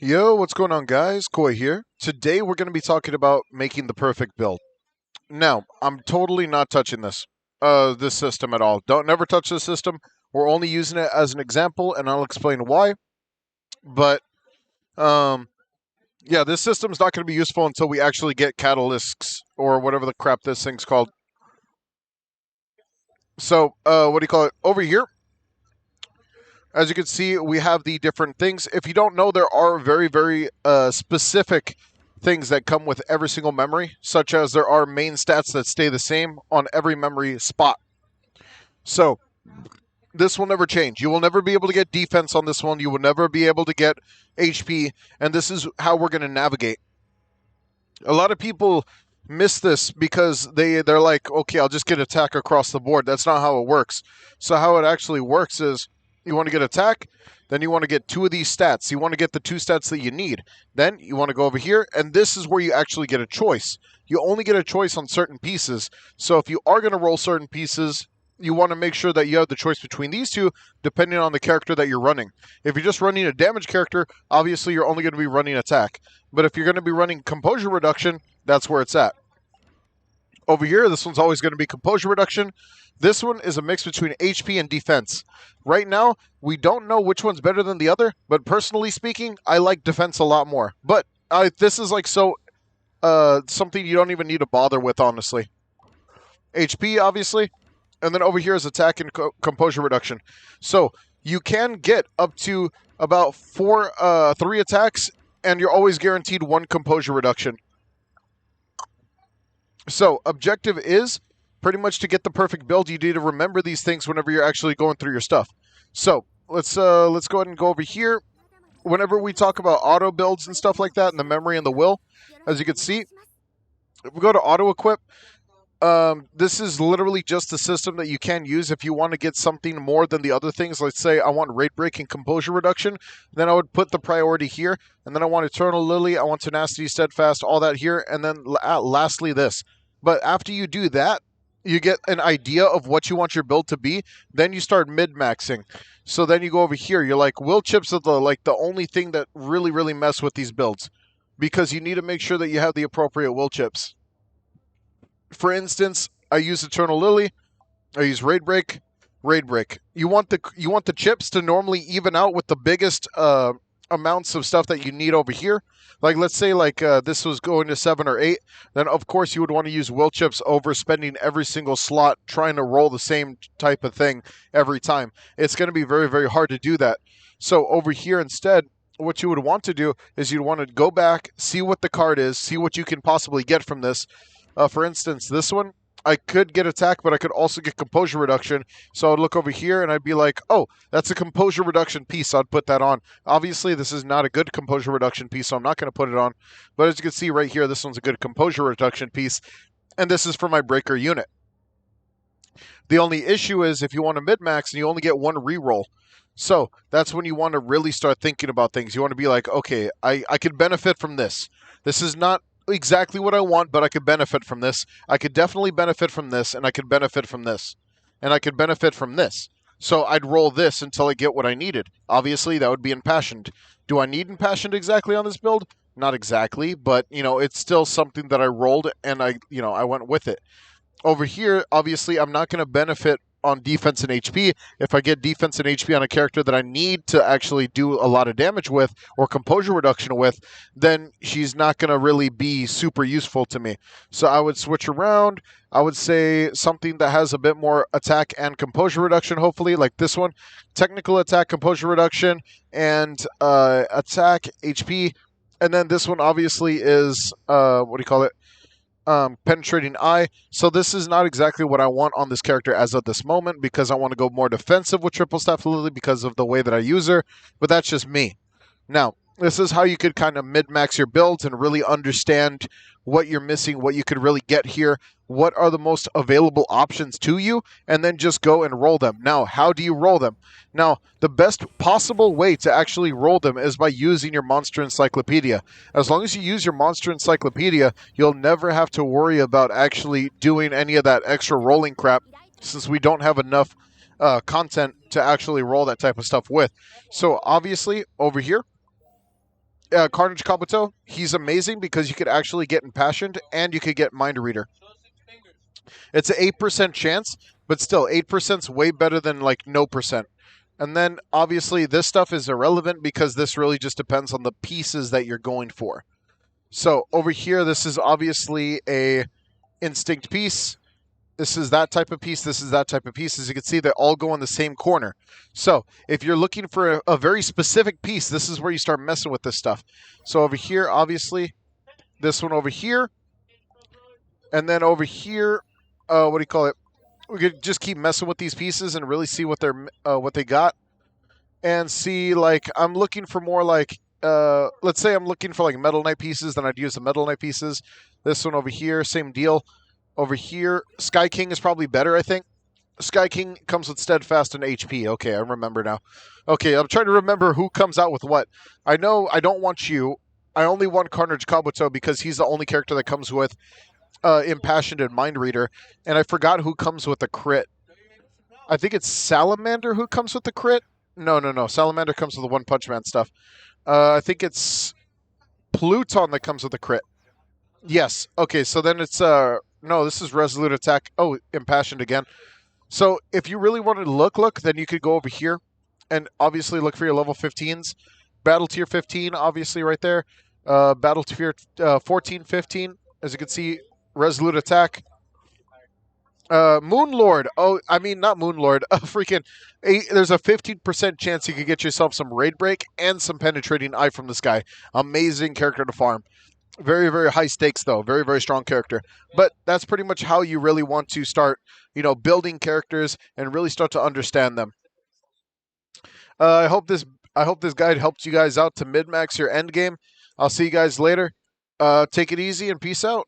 Yo, what's going on, guys? Koi here. Today we're going to be talking about making the perfect build. Now, I'm totally not touching this system at all. Don't never touch this system. We're only using it as an example, and I'll explain why. But um, yeah, this system's not going to be useful until we actually get catalysts or whatever the crap this thing's called. So, what do you call it? Over here, as you can see, we have the different things. If you don't know, there are very specific things that come with every single memory, such as there are main stats that stay the same on every memory spot. So this will never change. You will never be able to get defense on this one. You will never be able to get HP, and this is how we're going to navigate. A lot of people miss this because they're like, okay, I'll just get attack across the board. That's not how it works. So how it actually works is you want to get attack, then you want to get two of these stats. You want to get the two stats that you need. Then you want to go over here, and this is where you actually get a choice. You only get a choice on certain pieces. So if you are going to roll certain pieces, you want to make sure that you have the choice between these two, depending on the character that you're running. If you're just running a damage character, obviously you're only going to be running attack. But if you're going to be running composure reduction, that's where it's at. Over here, this one's always going to be composure reduction. This one is a mix between HP and defense. Right now, we don't know which one's better than the other, but personally speaking, I like defense a lot more. But this is like something you don't even need to bother with, honestly. HP, obviously, and then over here is attack and composure reduction. So you can get up to about three attacks, and you're always guaranteed one composure reduction. So objective is pretty much to get the perfect build. You need to remember these things whenever you're actually going through your stuff. So let's go ahead and go over here. Whenever we talk about auto builds and stuff like that, and the memory and the will, as you can see, if we go to auto equip, this is literally just a system that you can use if you want to get something more than the other things. Let's say I want rate break and composure reduction, then I would put the priority here, and then I want Eternal Lily, I want Tenacity, Steadfast, all that here, and then lastly this. But after you do that, you get an idea of what you want your build to be. Then you start mid-maxing. So then you go over here. You're like, will chips are the only thing that really mess with these builds, because you need to make sure that you have the appropriate will chips. For instance, I use Eternal Lily. I use Raid Break. Raid Break. You want the chips to normally even out with the biggest amounts of stuff that you need over here. Like, let's say this was going to 7 or 8, then of course you would want to use will chips over spending every single slot trying to roll the same type of thing every time. It's going to be very hard to do that. So over here instead, what you would want to do is you'd want to go back, see what the card is, see what you can possibly get from this. For instance, this one, I could get attack, but I could also get composure reduction. So I'd look over here and I'd be like, oh, that's a composure reduction piece. So I'd put that on. Obviously, this is not a good composure reduction piece, so I'm not going to put it on. But as you can see right here, this one's a good composure reduction piece. And this is for my breaker unit. The only issue is if you want to mid-max and you only get one reroll. So that's when you want to really start thinking about things. You want to be like, okay, I could benefit from this. This is not exactly what I want, but I could benefit from this. I could definitely benefit from this, and I could benefit from this. And I could benefit from this. So I'd roll this until I get what I needed. Obviously, that would be impassioned. Do I need impassioned exactly on this build? Not exactly, but, it's still something that I rolled, and I went with it. Over here, obviously, I'm not going to benefit on defense and HP. If I get defense and HP on a character that I need to actually do a lot of damage with or composure reduction with, then she's not going to really be super useful to me. So I would switch around. I would say something that has a bit more attack and composure reduction, hopefully, like this one. Technical attack, composure reduction, and attack, HP. And then this one obviously is, penetrating eye. So this is not exactly what I want on this character as of this moment, because I want to go more defensive with Triple Staff Lily because of the way that I use her, but that's just me. Now, this is how you could kind of mid-max your builds and really understand what you're missing, what you could really get here, what are the most available options to you, and then just go and roll them. Now, how do you roll them? Now, the best possible way to actually roll them is by using your Monster Encyclopedia. As long as you use your Monster Encyclopedia, you'll never have to worry about actually doing any of that extra rolling crap, since we don't have enough content to actually roll that type of stuff with. So, obviously, over here, Carnage Kabuto, he's amazing because you could actually get Impassioned and you could get Mind Reader. It's an 8% chance, but still, 8% is way better than like no percent. And then obviously this stuff is irrelevant because this really just depends on the pieces that you're going for. So over here, this is obviously a instinct piece. This is that type of piece. This is that type of piece. As you can see, they all go in the same corner. So if you're looking for a very specific piece, this is where you start messing with this stuff. So over here, obviously, this one over here. And then over here, what do you call it? We could just keep messing with these pieces and really see what they got. And see, like, I'm looking for more like, let's say I'm looking for like Metal Knight pieces, then I'd use the Metal Knight pieces. This one over here, same deal. Over here, Sky King is probably better, I think. Sky King comes with Steadfast and HP. Okay, I remember now. Okay, I'm trying to remember who comes out with what. I know I don't want you. I only want Carnage Kabuto because he's the only character that comes with Impassioned and Mind Reader. And I forgot who comes with the crit. I think it's Salamander who comes with the crit. No. Salamander comes with the One Punch Man stuff. I think it's Pluton that comes with the crit. Yes. Okay, so then it's no, this is Resolute Attack. Oh, Impassioned again. So if you really wanted to look, then you could go over here and obviously look for your level 15s. Battle Tier 15, obviously right there. Battle Tier 14, 15. As you can see, Resolute Attack. Moonlord. Oh, I mean, not Moonlord. There's a 15% chance you could get yourself some Raid Break and some Penetrating Eye from this guy. Amazing character to farm. Very, very high stakes, though. Very, very strong character. But that's pretty much how you really want to start, building characters and really start to understand them. I hope this guide helped you guys out to min-max your end game. I'll see you guys later. Take it easy and peace out.